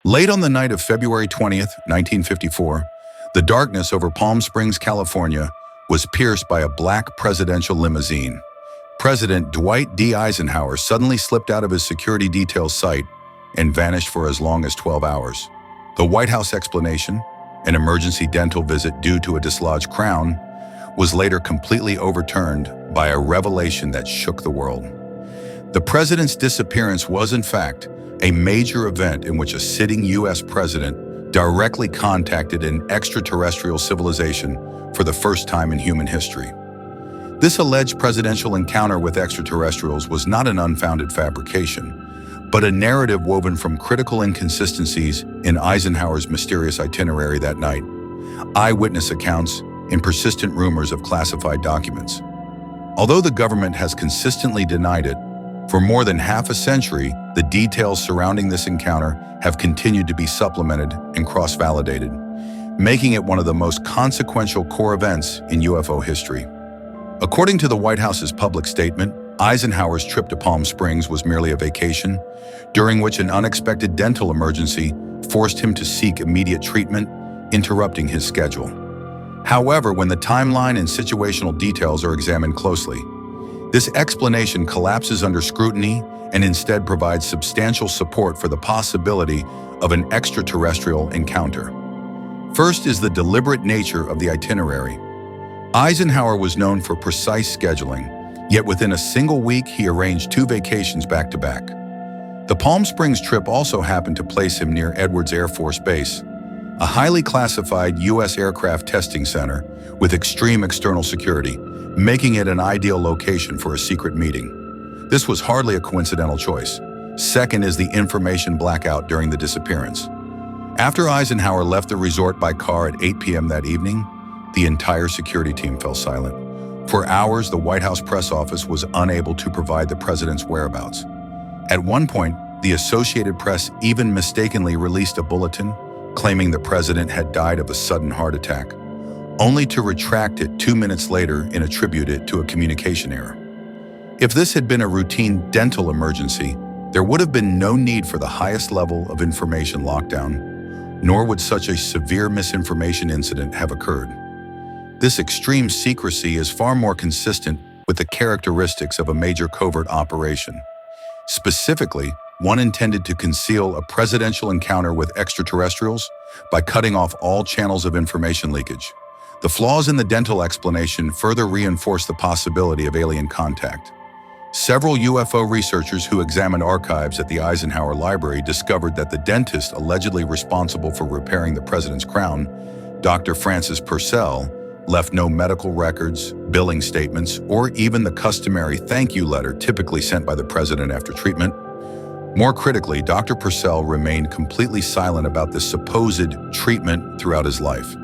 Late on the night of February 20th, 1954, the darkness over Palm Springs, California, was pierced by a black presidential limousine. President Dwight D. Eisenhower suddenly slipped out of his security detail's sight and vanished for as long as 12 hours. The White House explanation, an emergency dental visit due to a dislodged crown, was later completely overturned by a revelation that shook the world. The president's disappearance was, in fact, a major event in which a sitting U.S. president directly contacted an extraterrestrial civilization for the first time in human history. This alleged presidential encounter with extraterrestrials was not an unfounded fabrication, but a narrative woven from critical inconsistencies in Eisenhower's mysterious itinerary that night, eyewitness accounts, and persistent rumors of classified documents. Although the government has consistently denied it, for more than half a century, the details surrounding this encounter have continued to be supplemented and cross-validated, making it one of the most consequential core events in UFO history. According to the White House's public statement, Eisenhower's trip to Palm Springs was merely a vacation, during which an unexpected dental emergency forced him to seek immediate treatment, interrupting his schedule. However, when the timeline and situational details are examined closely, this explanation collapses under scrutiny and instead provides substantial support for the possibility of an extraterrestrial encounter. First is the deliberate nature of the itinerary. Eisenhower was known for precise scheduling, yet within a single week he arranged 2 vacations back-to-back. The Palm Springs trip also happened to place him near Edwards Air Force Base, a highly classified U.S. aircraft testing center with extreme external security, making it an ideal location for a secret meeting. This was hardly a coincidental choice. Second is the information blackout during the disappearance. After Eisenhower left the resort by car at 8 p.m. that evening, the entire security team fell silent. For hours, the White House press office was unable to provide the president's whereabouts. At one point, the Associated Press even mistakenly released a bulletin claiming the president had died of a sudden heart attack, only to retract it 2 minutes later and attribute it to a communication error. If this had been a routine dental emergency, there would have been no need for the highest level of information lockdown, nor would such a severe misinformation incident have occurred. This extreme secrecy is far more consistent with the characteristics of a major covert operation. Specifically, one intended to conceal a presidential encounter with extraterrestrials by cutting off all channels of information leakage. The flaws in the dental explanation further reinforce the possibility of alien contact. Several UFO researchers who examined archives at the Eisenhower Library discovered that the dentist allegedly responsible for repairing the president's crown, Dr. Francis Purcell, left no medical records, billing statements, or even the customary thank you letter typically sent by the president after treatment. More critically, Dr. Purcell remained completely silent about this supposed treatment throughout his life.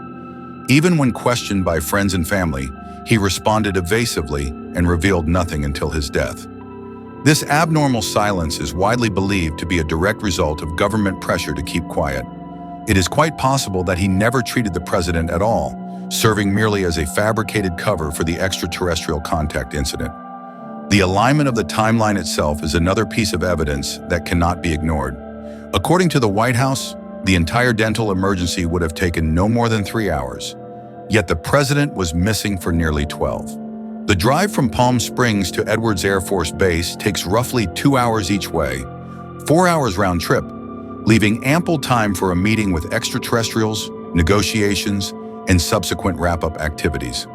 Even when questioned by friends and family, he responded evasively and revealed nothing until his death. This abnormal silence is widely believed to be a direct result of government pressure to keep quiet. It is quite possible that he never treated the president at all, serving merely as a fabricated cover for the extraterrestrial contact incident. The alignment of the timeline itself is another piece of evidence that cannot be ignored. According to the White House, the entire dental emergency would have taken no more than 3 hours, yet the president was missing for nearly 12. The drive from Palm Springs to Edwards Air Force Base takes roughly 2 hours each way, 4 hours round trip, leaving ample time for a meeting with extraterrestrials, negotiations, and subsequent wrap-up activities.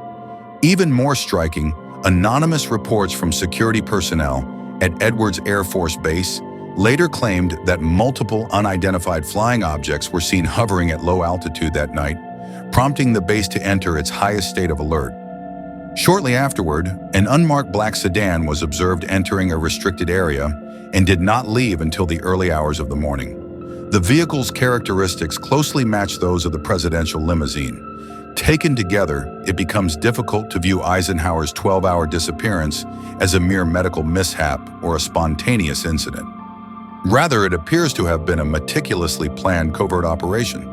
Even more striking, anonymous reports from security personnel at Edwards Air Force Base later claimed that multiple unidentified flying objects were seen hovering at low altitude that night, prompting the base to enter its highest state of alert. Shortly afterward, an unmarked black sedan was observed entering a restricted area and did not leave until the early hours of the morning. The vehicle's characteristics closely match those of the presidential limousine. Taken together, it becomes difficult to view Eisenhower's 12-hour disappearance as a mere medical mishap or a spontaneous incident. Rather, it appears to have been a meticulously planned covert operation.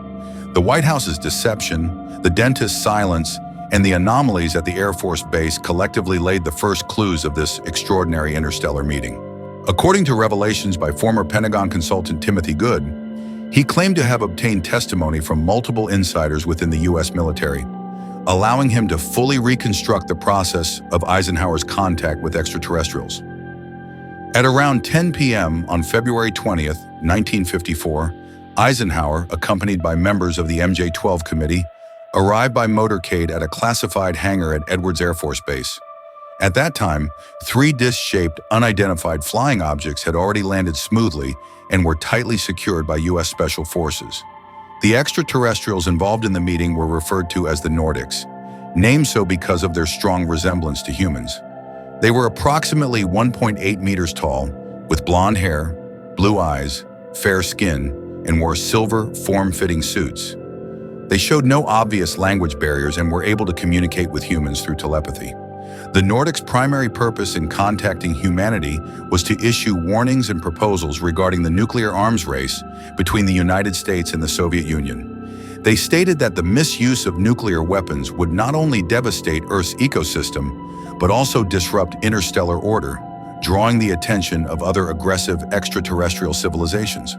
The White House's deception, the dentist's silence, and the anomalies at the Air Force Base collectively laid the first clues of this extraordinary interstellar meeting. According to revelations by former Pentagon consultant Timothy Good, He claimed to have obtained testimony from multiple insiders within the US military, allowing him to fully reconstruct the process of Eisenhower's contact with extraterrestrials. At around 10 p.m. on February 20th, 1954, Eisenhower, accompanied by members of the MJ-12 Committee, arrived by motorcade at a classified hangar at Edwards Air Force Base. At that time, 3 disc-shaped, unidentified flying objects had already landed smoothly and were tightly secured by U.S. Special Forces. The extraterrestrials involved in the meeting were referred to as the Nordics, named so because of their strong resemblance to humans. They were approximately 1.8 meters tall, with blonde hair, blue eyes, fair skin, and wore silver, form-fitting suits. They showed no obvious language barriers and were able to communicate with humans through telepathy. The Nordics' primary purpose in contacting humanity was to issue warnings and proposals regarding the nuclear arms race between the United States and the Soviet Union. They stated that the misuse of nuclear weapons would not only devastate Earth's ecosystem, but also disrupt interstellar order, drawing the attention of other aggressive extraterrestrial civilizations.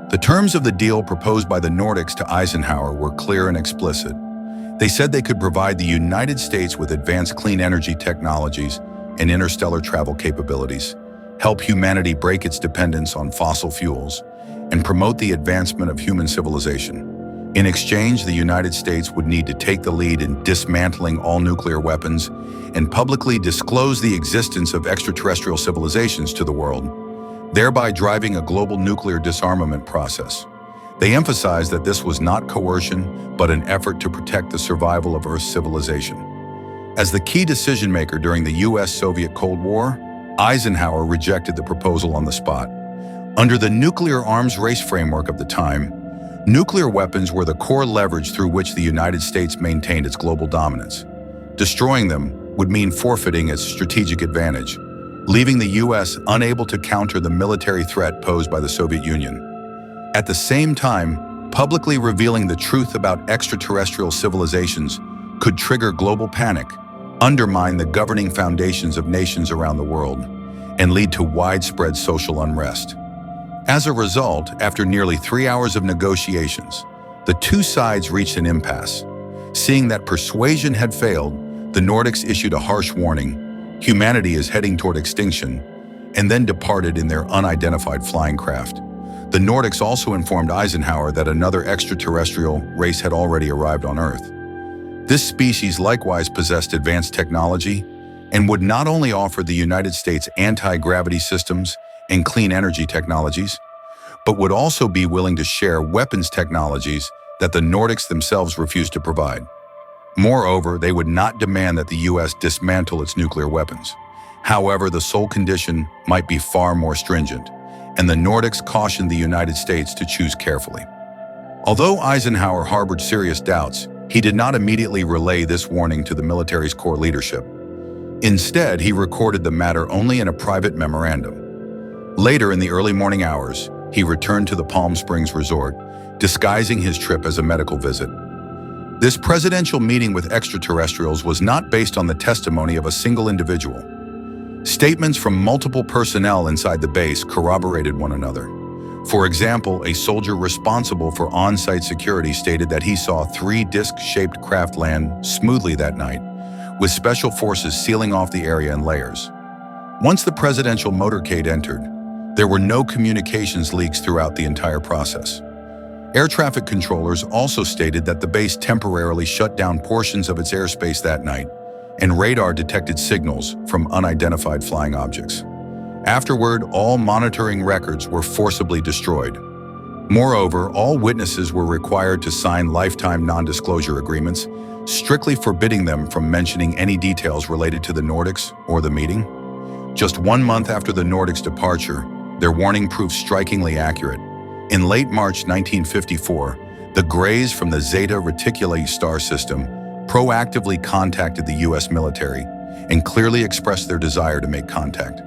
The terms of the deal proposed by the Nordics to Eisenhower were clear and explicit. They said they could provide the United States with advanced clean energy technologies and interstellar travel capabilities, help humanity break its dependence on fossil fuels, and promote the advancement of human civilization. In exchange, the United States would need to take the lead in dismantling all nuclear weapons and publicly disclose the existence of extraterrestrial civilizations to the world, thereby driving a global nuclear disarmament process. They emphasized that this was not coercion, but an effort to protect the survival of Earth's civilization. As the key decision-maker during the US-Soviet Cold War, Eisenhower rejected the proposal on the spot. Under the nuclear arms race framework of the time, nuclear weapons were the core leverage through which the United States maintained its global dominance. Destroying them would mean forfeiting its strategic advantage, leaving the US unable to counter the military threat posed by the Soviet Union. At the same time, publicly revealing the truth about extraterrestrial civilizations could trigger global panic, undermine the governing foundations of nations around the world, and lead to widespread social unrest. As a result, after nearly 3 hours of negotiations, the two sides reached an impasse. Seeing that persuasion had failed, the Nordics issued a harsh warning: humanity is heading toward extinction, and then departed in their unidentified flying craft. The Nordics also informed Eisenhower that another extraterrestrial race had already arrived on Earth. This species likewise possessed advanced technology and would not only offer the United States anti-gravity systems and clean energy technologies, but would also be willing to share weapons technologies that the Nordics themselves refused to provide. Moreover, they would not demand that the US dismantle its nuclear weapons. However, the sole condition might be far more stringent, and the Nordics cautioned the United States to choose carefully. Although Eisenhower harbored serious doubts, he did not immediately relay this warning to the military's core leadership. Instead, he recorded the matter only in a private memorandum. Later, in the early morning hours, he returned to the Palm Springs resort, disguising his trip as a medical visit. This presidential meeting with extraterrestrials was not based on the testimony of a single individual. Statements from multiple personnel inside the base corroborated one another. For example, a soldier responsible for on-site security stated that he saw 3 disc-shaped craft land smoothly that night, with special forces sealing off the area in layers. Once the presidential motorcade entered, there were no communications leaks throughout the entire process. Air traffic controllers also stated that the base temporarily shut down portions of its airspace that night, and radar detected signals from unidentified flying objects. Afterward, all monitoring records were forcibly destroyed. Moreover, all witnesses were required to sign lifetime non-disclosure agreements, strictly forbidding them from mentioning any details related to the Nordics or the meeting. Just 1 month after the Nordics' departure, their warning proved strikingly accurate. In late March 1954, the Greys from the Zeta Reticuli star system proactively contacted the US military and clearly expressed their desire to make contact.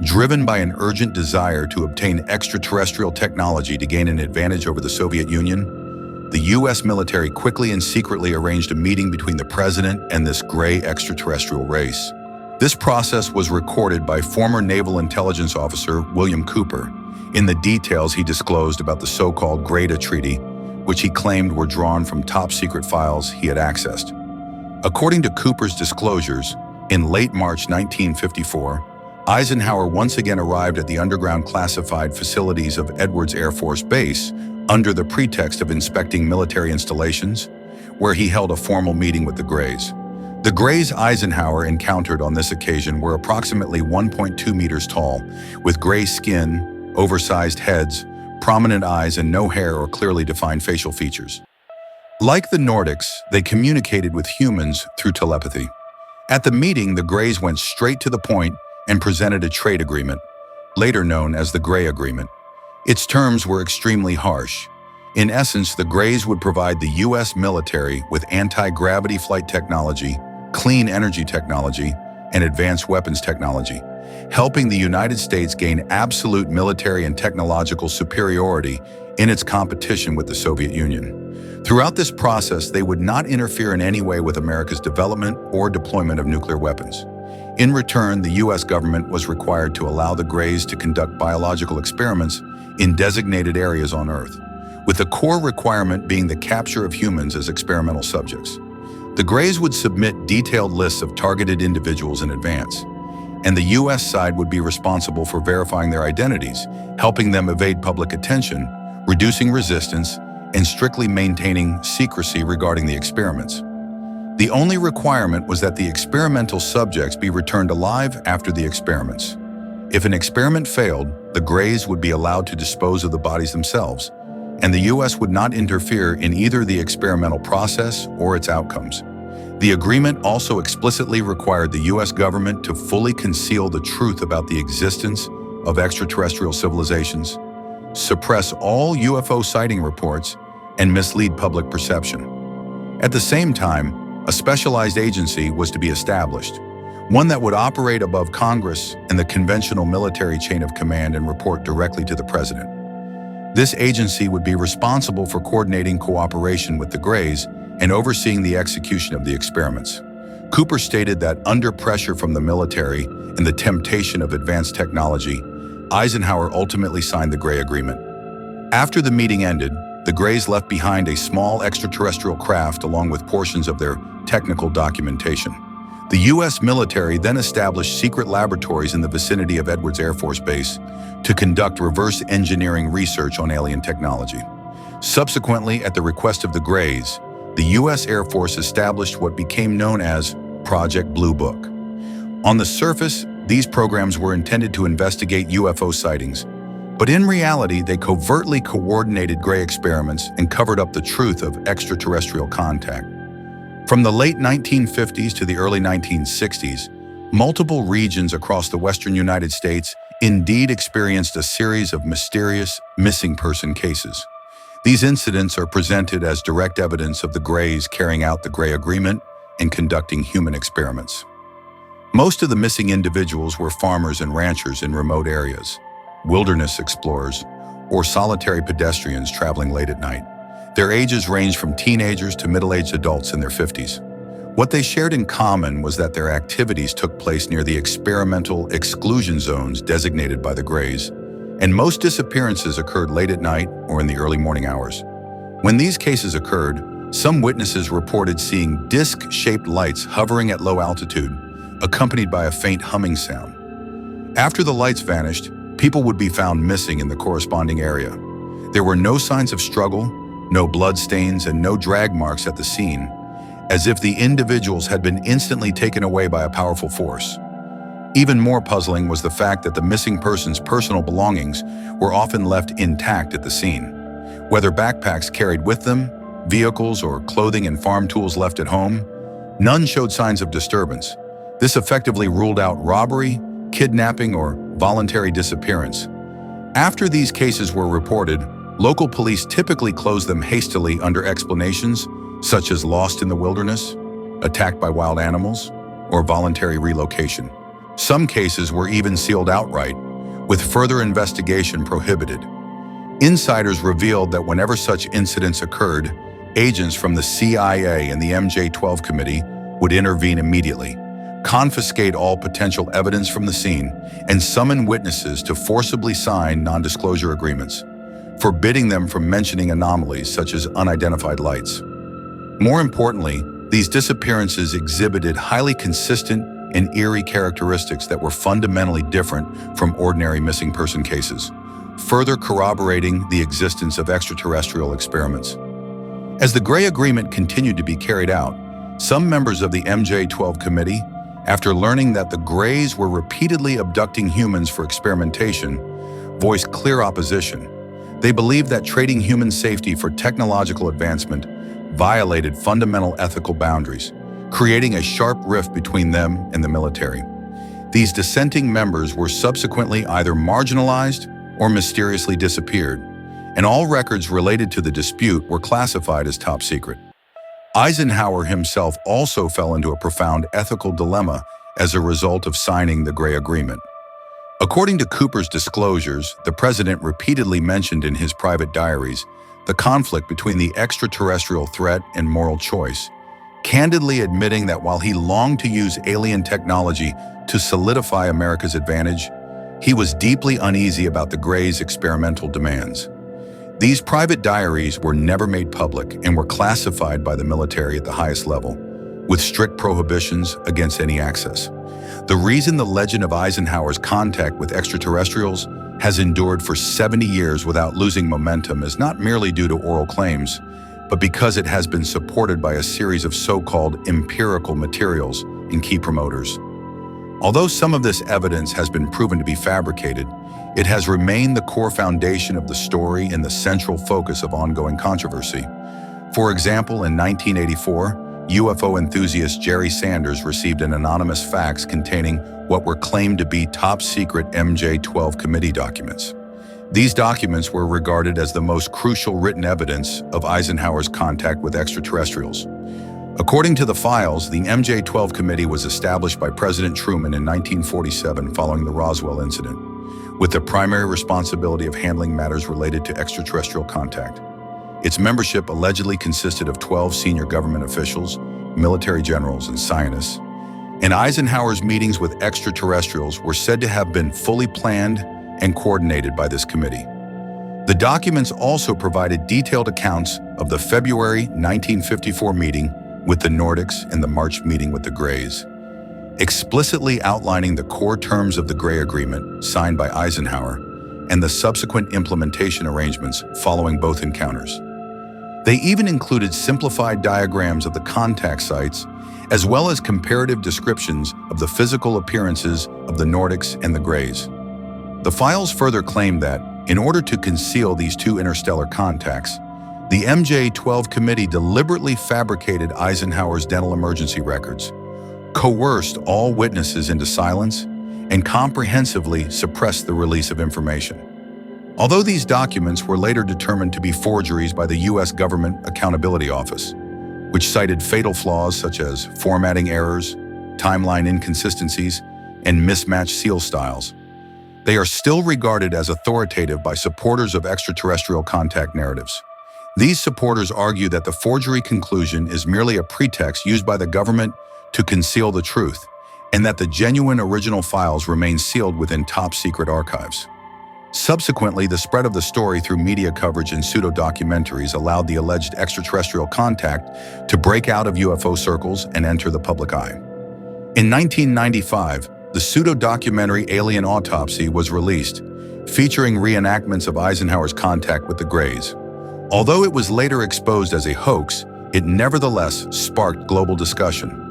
Driven by an urgent desire to obtain extraterrestrial technology to gain an advantage over the Soviet Union, the US military quickly and secretly arranged a meeting between the president and this gray extraterrestrial race. This process was recorded by former Naval Intelligence Officer William Cooper In the details he disclosed about the so-called Grada Treaty, which he claimed were drawn from top-secret files he had accessed. According to Cooper's disclosures, in late March 1954, Eisenhower once again arrived at the underground classified facilities of Edwards Air Force Base under the pretext of inspecting military installations, where he held a formal meeting with the Greys. The Greys Eisenhower encountered on this occasion were approximately 1.2 meters tall, with gray skin, oversized heads, prominent eyes, and no hair or clearly defined facial features. Like the Nordics, they communicated with humans through telepathy. At the meeting, the Greys went straight to the point and presented a trade agreement, later known as the Gray Agreement. Its terms were extremely harsh. In essence, the Greys would provide the U.S. military with anti-gravity flight technology, clean energy technology, and advanced weapons technology, helping the United States gain absolute military and technological superiority in its competition with the Soviet Union. Throughout this process, they would not interfere in any way with America's development or deployment of nuclear weapons. In return, the U.S. government was required to allow the Greys to conduct biological experiments in designated areas on Earth, with the core requirement being the capture of humans as experimental subjects. The Greys would submit detailed lists of targeted individuals in advance, and the U.S. side would be responsible for verifying their identities, helping them evade public attention, reducing resistance, and strictly maintaining secrecy regarding the experiments. The only requirement was that the experimental subjects be returned alive after the experiments. If an experiment failed, the Greys would be allowed to dispose of the bodies themselves, and the U.S. would not interfere in either the experimental process or its outcomes. The agreement also explicitly required the U.S. government to fully conceal the truth about the existence of extraterrestrial civilizations, suppress all UFO sighting reports, and mislead public perception. At the same time, a specialized agency was to be established, one that would operate above Congress and the conventional military chain of command and report directly to the president. This agency would be responsible for coordinating cooperation with the Greys and overseeing the execution of the experiments. Cooper stated that under pressure from the military and the temptation of advanced technology, Eisenhower ultimately signed the Gray Agreement. After the meeting ended, the Greys left behind a small extraterrestrial craft along with portions of their technical documentation. The U.S. military then established secret laboratories in the vicinity of Edwards Air Force Base to conduct reverse engineering research on alien technology. Subsequently, at the request of the Greys, the U.S. Air Force established what became known as Project Blue Book. On the surface, these programs were intended to investigate UFO sightings, but in reality, they covertly coordinated Gray experiments and covered up the truth of extraterrestrial contact. From the late 1950s to the early 1960s, multiple regions across the western United States indeed experienced a series of mysterious missing person cases. These incidents are presented as direct evidence of the Greys carrying out the Gray Agreement and conducting human experiments. Most of the missing individuals were farmers and ranchers in remote areas, wilderness explorers, or solitary pedestrians traveling late at night. Their ages ranged from teenagers to middle-aged adults in their 50s. What they shared in common was that their activities took place near the experimental exclusion zones designated by the Greys, and most disappearances occurred late at night or in the early morning hours. When these cases occurred, some witnesses reported seeing disc-shaped lights hovering at low altitude, accompanied by a faint humming sound. After the lights vanished, people would be found missing in the corresponding area. There were no signs of struggle, no blood stains, and no drag marks at the scene, as if the individuals had been instantly taken away by a powerful force. Even more puzzling was the fact that the missing person's personal belongings were often left intact at the scene. Whether backpacks carried with them, vehicles, or clothing and farm tools left at home, none showed signs of disturbance. This effectively ruled out robbery, kidnapping, or voluntary disappearance. After these cases were reported, local police typically closed them hastily under explanations such as lost in the wilderness, attacked by wild animals, or voluntary relocation. Some cases were even sealed outright, with further investigation prohibited. Insiders revealed that whenever such incidents occurred, agents from the CIA and the MJ-12 committee would intervene immediately, confiscate all potential evidence from the scene, and summon witnesses to forcibly sign non-disclosure agreements, forbidding them from mentioning anomalies such as unidentified lights. More importantly, these disappearances exhibited highly consistent and eerie characteristics that were fundamentally different from ordinary missing person cases, further corroborating the existence of extraterrestrial experiments. As the Gray Agreement continued to be carried out, some members of the MJ-12 committee, after learning that the Greys were repeatedly abducting humans for experimentation, voiced clear opposition. They believed that trading human safety for technological advancement violated fundamental ethical boundaries, creating a sharp rift between them and the military. These dissenting members were subsequently either marginalized or mysteriously disappeared, and all records related to the dispute were classified as top secret. Eisenhower himself also fell into a profound ethical dilemma as a result of signing the Gray Agreement. According to Cooper's disclosures, the president repeatedly mentioned in his private diaries the conflict between the extraterrestrial threat and moral choice, candidly admitting that while he longed to use alien technology to solidify America's advantage, he was deeply uneasy about the Greys' experimental demands. These private diaries were never made public and were classified by the military at the highest level, with strict prohibitions against any access. The reason the legend of Eisenhower's contact with extraterrestrials has endured for 70 years without losing momentum is not merely due to oral claims, but because it has been supported by a series of so-called empirical materials and key promoters. Although some of this evidence has been proven to be fabricated, it has remained the core foundation of the story and the central focus of ongoing controversy. For example, in 1984, UFO enthusiast Jerry Sanders received an anonymous fax containing what were claimed to be top-secret MJ-12 committee documents. These documents were regarded as the most crucial written evidence of Eisenhower's contact with extraterrestrials. According to the files, the MJ-12 committee was established by President Truman in 1947 following the Roswell incident, with the primary responsibility of handling matters related to extraterrestrial contact. Its membership allegedly consisted of 12 senior government officials, military generals, and scientists, and Eisenhower's meetings with extraterrestrials were said to have been fully planned and coordinated by this committee. The documents also provided detailed accounts of the February 1954 meeting with the Nordics and the March meeting with the Greys, explicitly outlining the core terms of the Gray Agreement signed by Eisenhower and the subsequent implementation arrangements following both encounters. They even included simplified diagrams of the contact sites, as well as comparative descriptions of the physical appearances of the Nordics and the Greys. The files further claimed that, in order to conceal these two interstellar contacts, the MJ-12 committee deliberately fabricated Eisenhower's dental emergency records, coerced all witnesses into silence, and comprehensively suppressed the release of information. Although these documents were later determined to be forgeries by the U.S. Government Accountability Office, which cited fatal flaws such as formatting errors, timeline inconsistencies, and mismatched seal styles, they are still regarded as authoritative by supporters of extraterrestrial contact narratives. These supporters argue that the forgery conclusion is merely a pretext used by the government to conceal the truth, and that the genuine original files remain sealed within top-secret archives. Subsequently, the spread of the story through media coverage and pseudo-documentaries allowed the alleged extraterrestrial contact to break out of UFO circles and enter the public eye. In 1995, the pseudo-documentary Alien Autopsy was released, featuring reenactments of Eisenhower's contact with the Greys. Although it was later exposed as a hoax, it nevertheless sparked global discussion.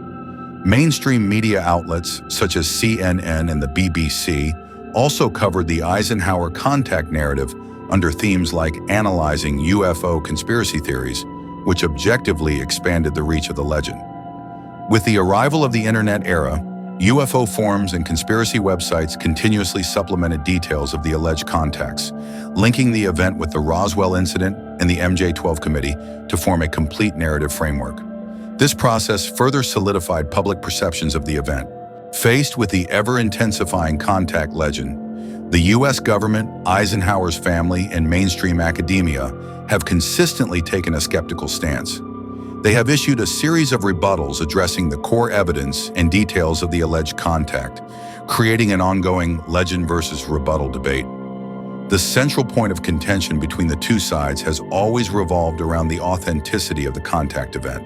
Mainstream media outlets such as CNN and the BBC also covered the Eisenhower contact narrative under themes like analyzing UFO conspiracy theories, which objectively expanded the reach of the legend. With the arrival of the internet era, UFO forums and conspiracy websites continuously supplemented details of the alleged contacts, linking the event with the Roswell incident and the MJ-12 committee to form a complete narrative framework. This process further solidified public perceptions of the event. Faced with the ever-intensifying contact legend, the U.S. government, Eisenhower's family, and mainstream academia have consistently taken a skeptical stance. They have issued a series of rebuttals addressing the core evidence and details of the alleged contact, creating an ongoing legend versus rebuttal debate. The central point of contention between the two sides has always revolved around the authenticity of the contact event.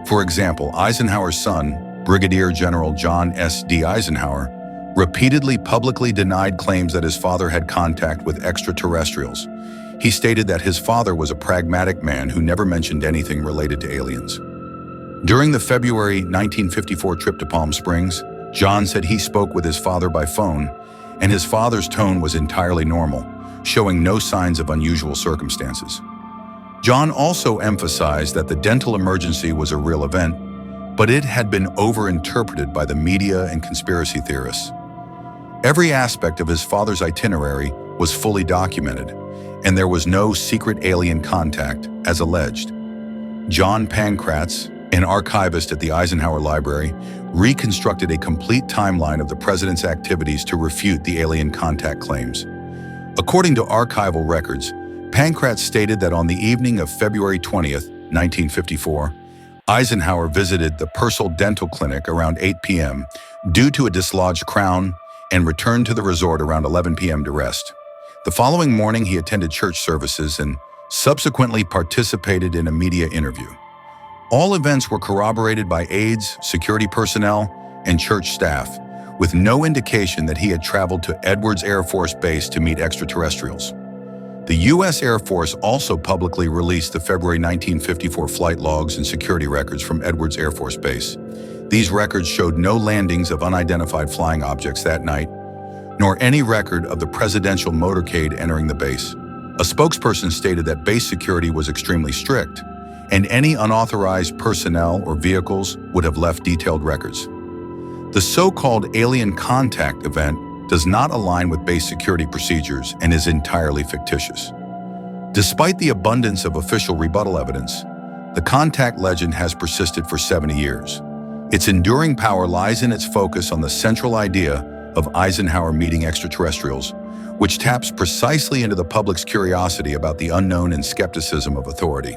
For example, Eisenhower's son, Brigadier General John S. D. Eisenhower, repeatedly publicly denied claims that his father had contact with extraterrestrials. He stated that his father was a pragmatic man who never mentioned anything related to aliens. During the February 1954 trip to Palm Springs, John said he spoke with his father by phone, and his father's tone was entirely normal, showing no signs of unusual circumstances. John also emphasized that the dental emergency was a real event, but it had been overinterpreted by the media and conspiracy theorists. Every aspect of his father's itinerary was fully documented, and there was no secret alien contact, as alleged. John Pankratz, an archivist at the Eisenhower Library, reconstructed a complete timeline of the president's activities to refute the alien contact claims. According to archival records, Pankratz stated that on the evening of February 20th, 1954, Eisenhower visited the Purcell Dental Clinic around 8 p.m. due to a dislodged crown and returned to the resort around 11 p.m. to rest. The following morning, he attended church services and subsequently participated in a media interview. All events were corroborated by aides, security personnel, and church staff, with no indication that he had traveled to Edwards Air Force Base to meet extraterrestrials. The U.S. Air Force also publicly released the February 1954 flight logs and security records from Edwards Air Force Base. These records showed no landings of unidentified flying objects that night, nor any record of the presidential motorcade entering the base. A spokesperson stated that base security was extremely strict, and any unauthorized personnel or vehicles would have left detailed records. The so-called alien contact event does not align with base security procedures and is entirely fictitious. Despite the abundance of official rebuttal evidence, the contact legend has persisted for 70 years. Its enduring power lies in its focus on the central idea of Eisenhower meeting extraterrestrials, which taps precisely into the public's curiosity about the unknown and skepticism of authority.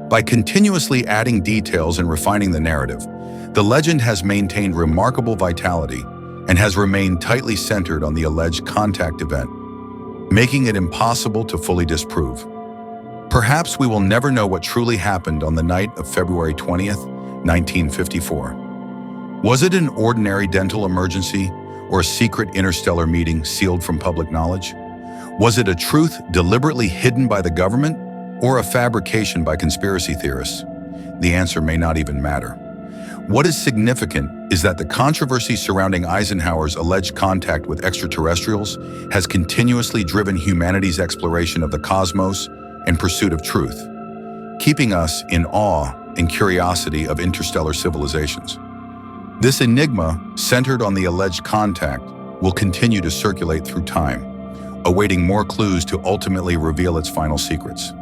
By continuously adding details and refining the narrative, the legend has maintained remarkable vitality and has remained tightly centered on the alleged contact event, making it impossible to fully disprove. Perhaps we will never know what truly happened on the night of February 20th, 1954. Was it an ordinary dental emergency or a secret interstellar meeting sealed from public knowledge? Was it a truth deliberately hidden by the government or a fabrication by conspiracy theorists? The answer may not even matter. What is significant is that the controversy surrounding Eisenhower's alleged contact with extraterrestrials has continuously driven humanity's exploration of the cosmos and pursuit of truth, keeping us in awe and curiosity of interstellar civilizations. This enigma, centered on the alleged contact, will continue to circulate through time, awaiting more clues to ultimately reveal its final secrets.